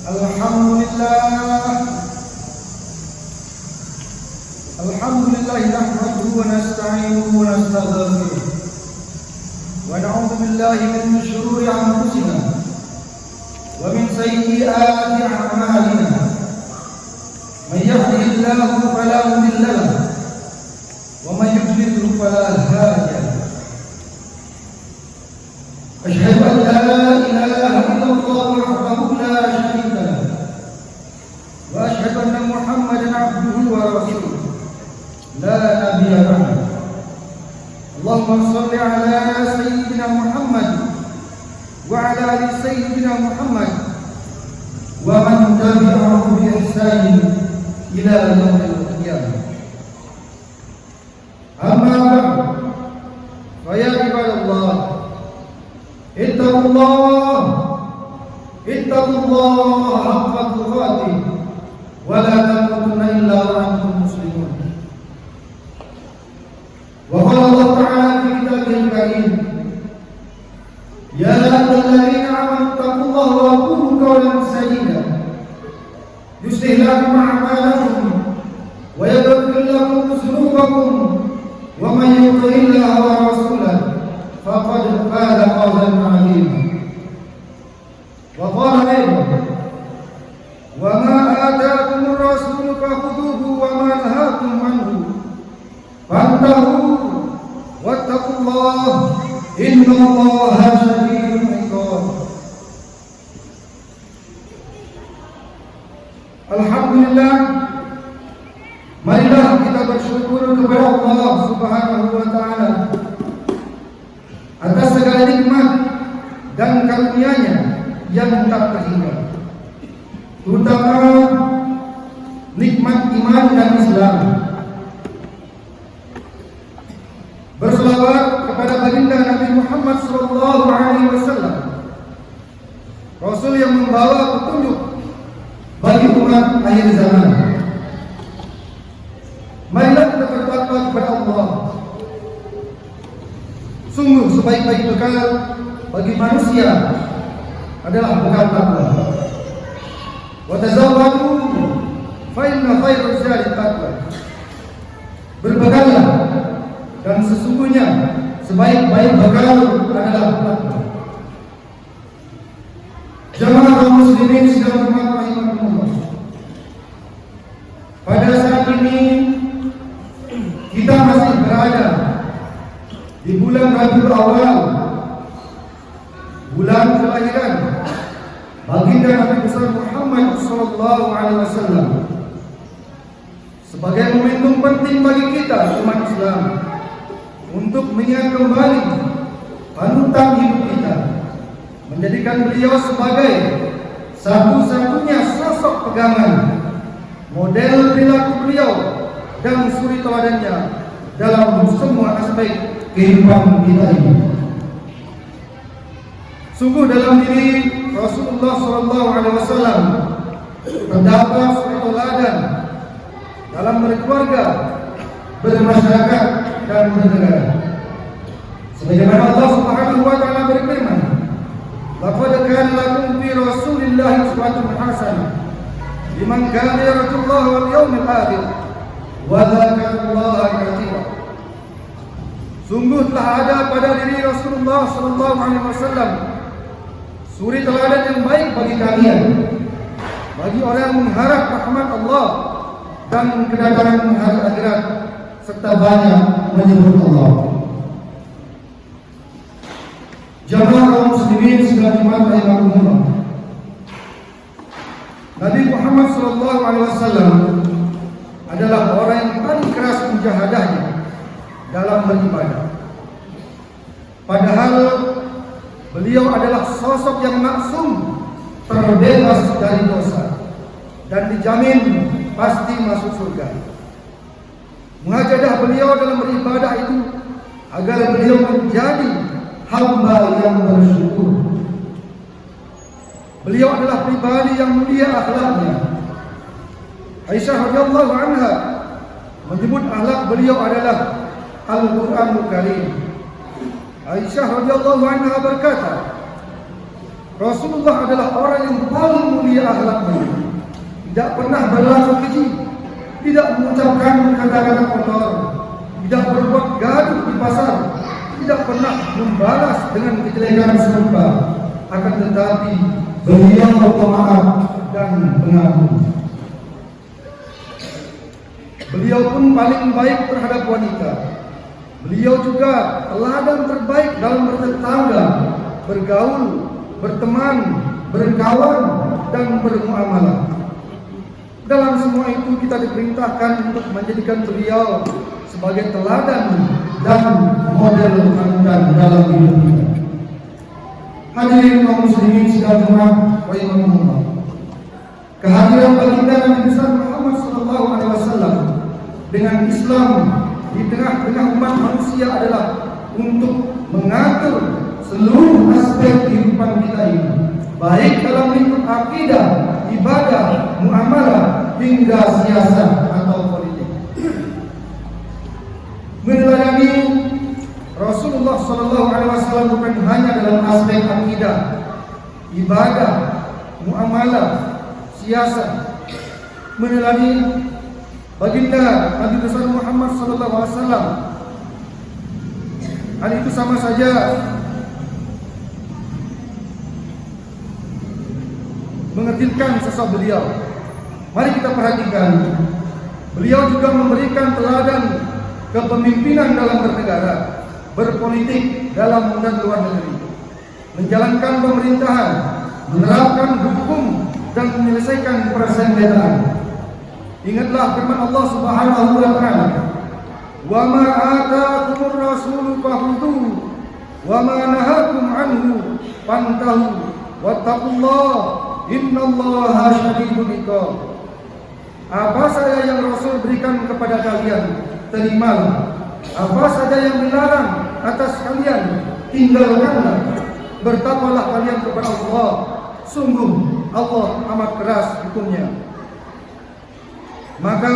Alhamdulillah nahmaduhu wa nasta'inuhu wa nastaghfiruh wa na'udzu billahi min shururi anfusina wa min sayyiati a'malina. Man yahdihillahu fala mudilla lahu wa man yudlil fala hadiya lahu. Asyhadu an la ilaha illallah wahdahu la syarika lahu wa asyhadu anna Muhammadan 'abduhu wa rasuluh la nabiyya ba'dahu. Allahumma shalli ala sayyidina Muhammad wa ala ali sayyidina Muhammad wa man tabi'ahum bi ihsan ila yaumil qiyamah. Amma ba'd, fa ya ibadallah, ittaqullaha haqqa tuqatih wa la tamutunna illa wa antum muslimun. Wa qala Allah ta'ala fi kitabihil karim, ya ayyuhalladzina amanu taqullaha wa qulu qawlan sadida yuslih lakum a'malakum wa yaghfir lakum dhunubakum wa man yuti'illaha wa rasulahu faqad faza fawzan 'azima. Wa qala aidan, wa ma ataakumur rasulu fakhudhuhu wa ma nahakum anhu fantahu wattaqullaha innallaha shadidul 'iqab. Alhamdulillah, marilah kita bersyukur kepada Allah Subhanahu wa taala atas segala nikmat dan karunia-Nya yang tak terhingga, terutama nikmat iman dan Islam. Berselawat kepada baginda Nabi Muhammad SAW, Rasul yang membawa petunjuk bagi umat akhir zaman. Marilah kita bertakwa kepada Allah. Sungguh sebaik-baik bekal bagi manusia adalah bekal takwa. Wa tazawwadu fa inna khairaz zadi taqwa. Berbekallah, dan sesungguhnya sebaik-baik bekal adalah takwa. Jamaah kaum muslimin sedang rahimahumullah. Pada saat ini kita masih berada di bulan Rabiul Awal, bulan kelahiran baginda Nabi besar Muhammad sallallahu alaihi wasallam. Sebagai momentum penting bagi kita umat Islam untuk mengingat kembali panutan hidup kita, menjadikan beliau sebagai satu-satunya sosok pegangan, model perilaku beliau dan suri teladannya dalam semua aspek kehidupan kita ini. Sungguh dalam diri Rasulullah SAW terdapat suri teladan dalam berkeluarga, bermasyarakat dan bernegara. Sebagaimana Allah Subhanahu wa taala berfirman, laqad kana lakum fi Rasulillahi uswatun hasanah liman kana yarjullaha wal yawmil akhir wa dzakarallaha katsiran. Sungguh telah ada pada diri Rasulullah SAW suri teladan yang baik bagi kalian, bagi orang yang mengharap rahmat Allah dan kedatangan hari akhirat serta banyak menyebut Allah. Jamaah kaum muslimin sekalian rahimahumullah. Nabi Muhammad SAW adalah orang yang paling keras mujahadahnya dalam beribadah. Padahal beliau adalah sosok yang maksum, terbebas dari dosa dan dijamin pasti masuk surga. Mujahadah beliau dalam beribadah itu agar beliau menjadi hamba yang bersyukur. Beliau adalah pribadi yang mulia akhlaknya. Aisyah radhiyallahu anha menyebut akhlak beliau adalah Al-Qur'anul Karim. Aisyah radhiyallahu anha berkata, Rasulullah adalah orang yang paling mulia akhlaknya, tidak pernah berlaku keji, tidak mengucapkan kata-kata kotor, tidak berbuat gaduh di pasar, tidak pernah membalas dengan kejelekan serupa. Akan tetapi beliau pemaaf dan pengampun. Beliau pun paling baik terhadap wanita. Beliau juga teladan terbaik dalam bertetangga, bergaul, berteman, berkawan, dan bermuamalah. Dalam semua itu kita diperintahkan untuk menjadikan beliau sebagai teladan dan model panutan dalam hidup kita. Hadirin kaum muslimin sidang Jumat rahimahumullah. Kehadiran baginda Nabi besar Muhammad sallallahu alaihi wasallam dengan Islam di tengah-tengah umat manusia adalah untuk mengatur seluruh aspek kehidupan kita ini, baik dalam lingkup akidah, ibadah, muamalah, hingga siasat atau politik. Meneladani Rasulullah sallallahu alaihi wasallam bukan hanya dalam aspek akidah, ibadah, muamalah, siasat. Meneladani baginda Nabi besar Muhammad sallallahu alaihi wasallam, hal itu sama saja mengertikan sosok beliau. Mari kita perhatikan, beliau juga memberikan teladan kepemimpinan dalam bernegara, berpolitik dalam dan luar negeri, menjalankan pemerintahan, menerapkan hukum, dan menyelesaikan persengketaan. Ingatlah firman Allah Subhanahu wa taala, "Wa ma ataakumur rasulu fakhudhuhu wa ma nahakum anhu fantahu wattaqullaha innallaha syadidul iqab." Apa saja yang Rasul berikan kepada kalian, terimalah. Apa saja yang dilarang atas kalian, tinggalkanlah. Bertakwalah kalian kepada Allah. Sungguh Allah amat keras hukumnya. Maka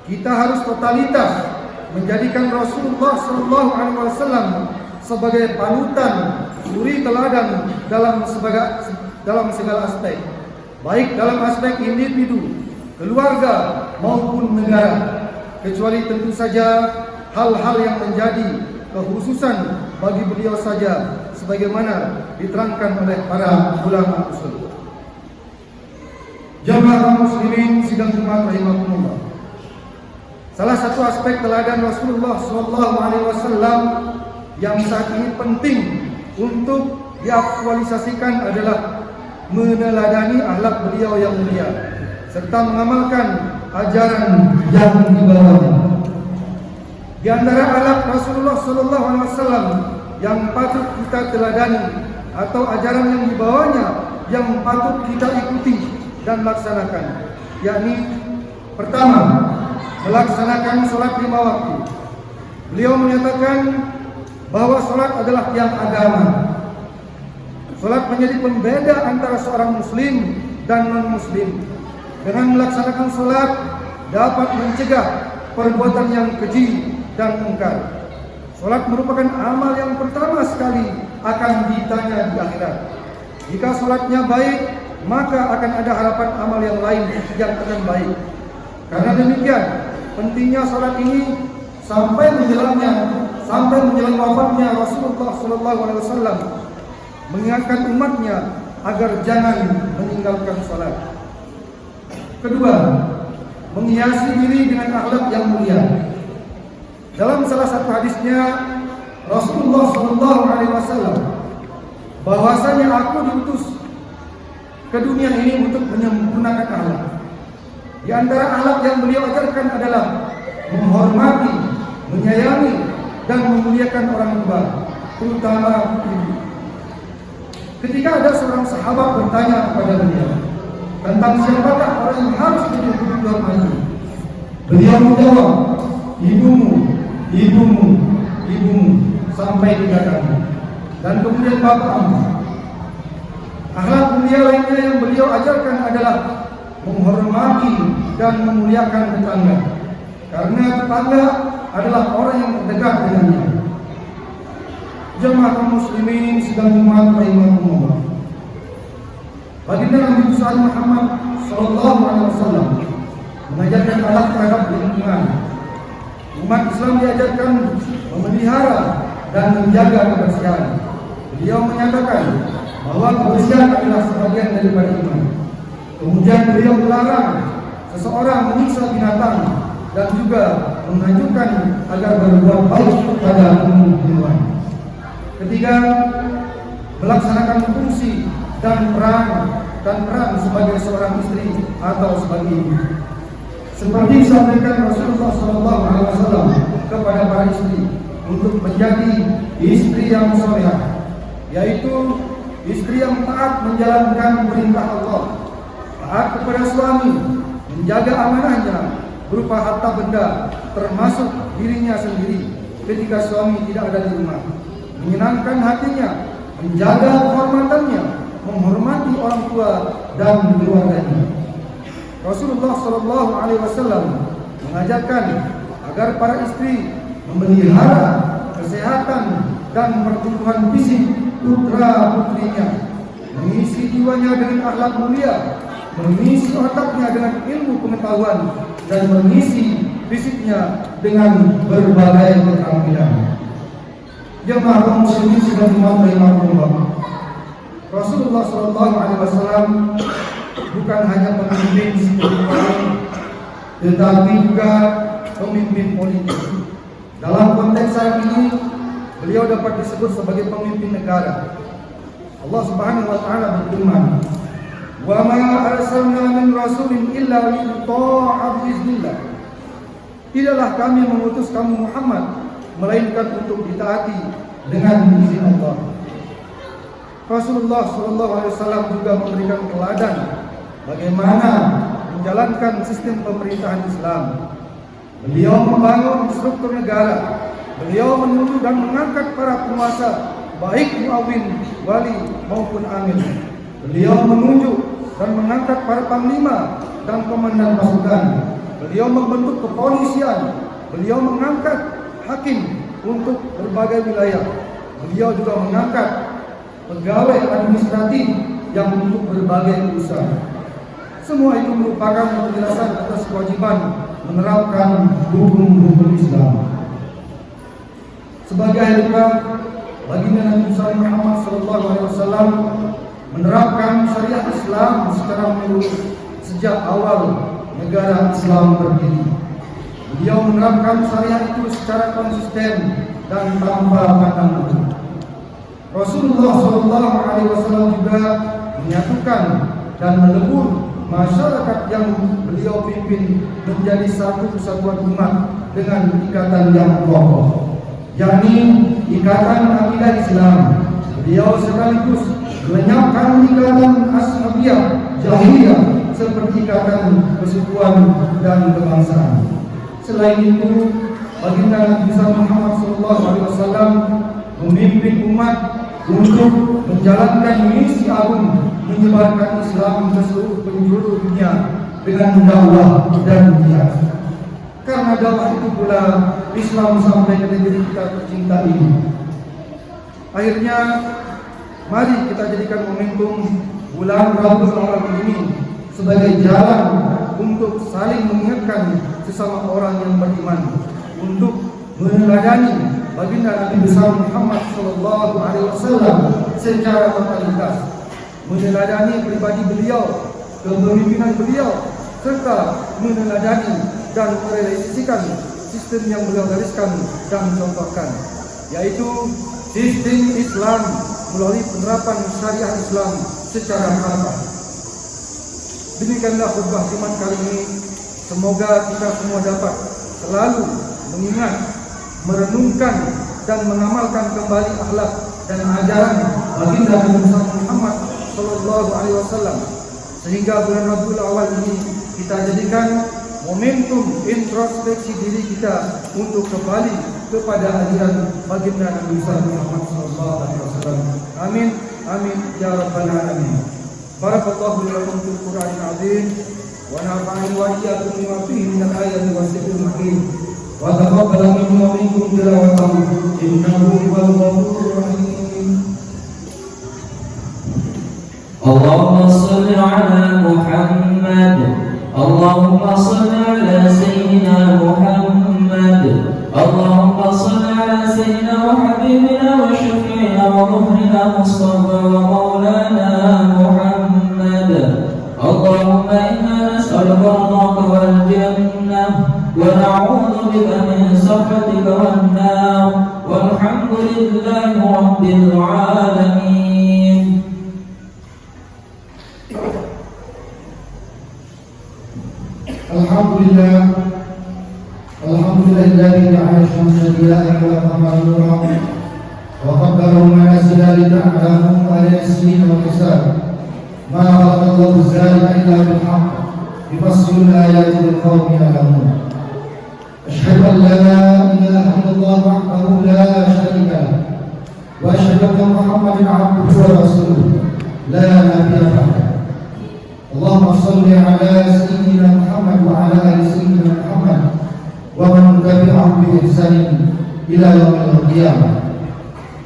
kita harus totalitas menjadikan Rasulullah SAW sebagai panutan, suri teladan dalam segala aspek, baik dalam aspek individu, keluarga maupun negara, kecuali tentu saja hal-hal yang menjadi kekhususan bagi beliau saja, sebagaimana diterangkan oleh para ulama usul. Jamaah muslimin sidang Jumat rahimahumullah. Salah satu aspek teladan Rasulullah SAW yang saat ini penting untuk diaktualisasikan adalah meneladani akhlak beliau yang mulia serta mengamalkan ajaran yang dibawanya. Di antara akhlak Rasulullah SAW yang patut kita teladani atau ajaran yang dibawanya yang patut kita ikuti dan laksanakan, yakni pertama, melaksanakan sholat 5 waktu. Beliau menyatakan bahwa sholat adalah tiang agama. Sholat menjadi pembeda antara seorang muslim dan non-muslim. Dengan melaksanakan sholat dapat mencegah perbuatan yang keji dan mungkar. Sholat merupakan amal yang pertama sekali akan ditanya di akhirat. Jika sholatnya baik, maka akan ada harapan amal yang lain yang akan baik. Karena demikian, pentingnya sholat ini sampai menjelang wafatnya Rasulullah SAW mengingatkan umatnya agar jangan meninggalkan sholat. Kedua, menghiasi diri dengan akhlak yang mulia. Dalam salah satu hadisnya, Rasulullah SAW bahwasanya aku diutus ke dunia ini untuk menyempurnakan akhlak. Di antara akhlak yang beliau ajarkan adalah menghormati, menyayangi, dan memuliakan orang tua, terutama ibu. Ketika ada seorang sahabat bertanya kepada beliau tentang siapakah orang yang harus dihormati, beliau menjawab, ibumu, ibumu, ibumu, sampai 3 kali, dan kemudian bapakmu. Akhlak mulia lainnya yang beliau ajarkan adalah menghormati dan memuliakan tetangga, karena tetangga adalah orang yang terdekat dengannya. Jamaah muslimin sidang Jumat rahimahumullah. besar Muhammad Sallallahu Alaihi Wasallam mengajarkan adab terhadap lingkungan. Umat Islam diajarkan memelihara dan menjaga kebersihan. Beliau menyatakan bahwa kebersihan adalah sebagian daripada iman. Kemudian beliau melarang seseorang menyiksa binatang dan juga menganjurkan agar berbuat baik kepada hewan. Ketiga, melaksanakan fungsi dan peran sebagai seorang istri atau sebagai ibu. Seperti disampaikan Rasulullah SAW kepada para istri untuk menjadi istri yang salehah, yaitu istri yang taat menjalankan perintah Allah, taat kepada suami, menjaga amanahnya berupa harta benda termasuk dirinya sendiri ketika suami tidak ada di rumah, menyenangkan hatinya, menjaga kehormatannya, menghormati orang tua dan keluarganya. Rasulullah Shallallahu Alaihi Wasallam mengajarkan agar para istri memelihara kesehatan dan pertumbuhan fisik putra putrinya, mengisi jiwanya dengan akhlak mulia, mengisi otaknya dengan ilmu pengetahuan, dan mengisi fisiknya dengan berbagai keterampilan. Jemaah kaum muslimin sedang dimulai. Rasulullah Shallallahu Alaihi Wasallam bukan hanya pemimpin spiritual, tetapi juga pemimpin politik. Dalam konteks saat ini, beliau dapat disebut sebagai pemimpin negara. Allah Subhanahu wa taala berfirman, "Wa ma arsalna min rasulin illa liyuta'a bi'iznillah." Tidaklah kami mengutus kamu Muhammad melainkan untuk ditaati dengan izin Allah. Rasulullah SAW juga memberikan teladan bagaimana menjalankan sistem pemerintahan Islam. Beliau membangun struktur negara. Beliau menunjuk dan mengangkat para penguasa, baik muawin, wali maupun amir. Beliau menunjuk dan mengangkat para panglima dan komandan pasukan. Beliau membentuk kepolisian. Beliau mengangkat hakim untuk berbagai wilayah. Beliau juga mengangkat pegawai administratif yang untuk berbagai urusan. Semua itu merupakan penjelasan atas kewajiban menerapkan hukum-hukum Islam. Sebagai hikmah, baginda Nabi Muhammad SAW menerapkan syariat Islam secara menyeluruh sejak awal negara Islam berdiri. Beliau menerapkan syariat itu secara konsisten dan tanpa pandang bulu. Rasulullah SAW juga menyatukan dan melebur masyarakat yang beliau pimpin menjadi satu kesatuan umat dengan ikatan yang kokoh, yakni ikatan akidah Islam. Beliau sekaligus melenyapkan ikatan ashabiyah jahiliyah seperti ikatan persekutuan dan kebangsaan. Selain itu, baginda Nabi Muhammad SAW memimpin umat untuk menjalankan misi agung menyebarkan Islam ke seluruh penjuru dunia dengan dakwah dan jihad. Karena dakwah itu pula Islam sampai ke negeri kita tercinta ini. Akhirnya, mari kita jadikan momentum bulan Rabiul Awal ini sebagai jalan untuk saling mengingatkan sesama orang yang beriman, untuk meneladani baginda Nabi besar Muhammad Sallallahu Alaihi Wasallam secara totalitas, meneladani pribadi beliau, kepemimpinan beliau, serta meneladani dan merealisasikan sistem yang beliau gariskan dan contohkan, yaitu sistem Islam melalui penerapan syariah Islam secara harfiah. Demikianlah khutbah Jumat kali ini. Semoga kita semua dapat selalu mengingat, merenungkan dan mengamalkan kembali akhlak dan ajaran baginda Nabi Muhammad Sallallahu Alaihi Wasallam, sehingga bulan Rabiul Awal ini kita jadikan momentum introspeksi diri kita untuk kembali kepada ajaran baginda Nabi Muhammad Sallallahu Alaihi Wasallam. Amin, amin ya rabbal alamin. Barakallahu lakum fil Qur'anil azim wa nafa'ani wa iyyakum bima fihi minal ayati was zikril hakim. Wa taqabbal minni wa minkum tilawatahu innahu huwal ghafurur rahim. اللهم صل على محمد. اللهم صل على سيدنا محمد. اللهم صل على سيدنا وحبيبنا وشفيعنا وظهرنا مصطفى ومولانا محمد. اللهم إنا نسألك رضاك والجنة ونعوذ بك من سخطك والنار والحمد لله رب العالمين. Alhamdulillah, alhamdulillah ja'ala syamsa diya'an wa qamara nuran wa qaddarahu manazila lita'lamu ala ismin wa hisab ma khalaqallahu zalika illa bil haqq yufassilul ayati liqaumin ya'lamun. Asyhadu an la ilaha illallah wahdahu la syarika lahu wa asyhadu anna Muhammadan 'abduhu wa rasuluh la nabiyya ba'dahu. Allahumma salli ala sayyidina Muhammad wa ala ali sayyidina Muhammad wa man tabi'ahum bi ihsanin ila yaumil qiyamah.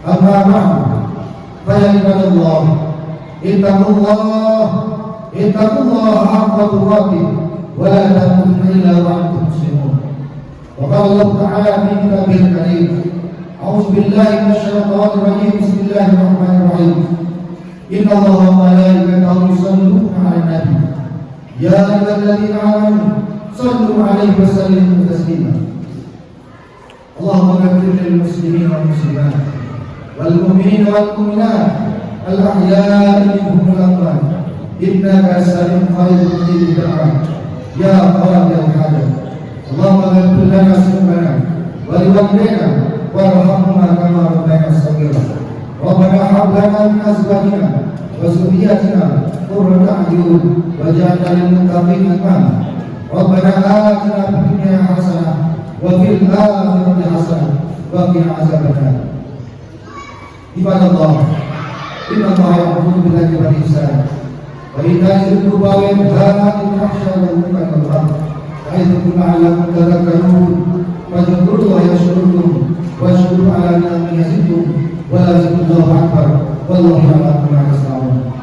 Amma ba'du, fa ya ibadallah, ittaqullaha haqqa tuqatih wa la tamutunna illa wa antum muslimun. Wa qala Allah ta'ala fi kitabihil karim, a'udzu billahi minasy syaithanir rajim, bismillahirrahmanirrahim. Inna Allaha wa malaikatahu yusholluna 'alan nabi ya ayyuhalladzina amanu shallu 'alaihi wa sallimu taslima. Allahumma ighfir lil muslimin wal muslimat wal mu'minin wal mu'minat al ahya'i minhum wal amwat innaka sami'un qaribun mujibud da'wat ya qadiyal hajat. Allahumma ighfir lana dhunubana wa liwalidayna warhamhuma kama rabbayana shaghira. Rabbana hab lana min azwajina wa dhurriyyatina qurrata a'yun waj'alna lil muttaqina imama. Rabbana atina fid dunya hasanah wa fil akhirati hasanah wa qina azabannar. Ibadallah, inna Allaha ya'muru bil 'adli wal ihsan wa ita'i dzil qurba wa yanha 'anil fahsya'i wal munkari wal baghi ya'idhukum la'allakum tadhakkarun. Fadhkurullaha yadhkurkum washkuru 'ala ni'amihi yazidkum wa la zikrullahi akbar wallahu ya'lamu ma tasna'un.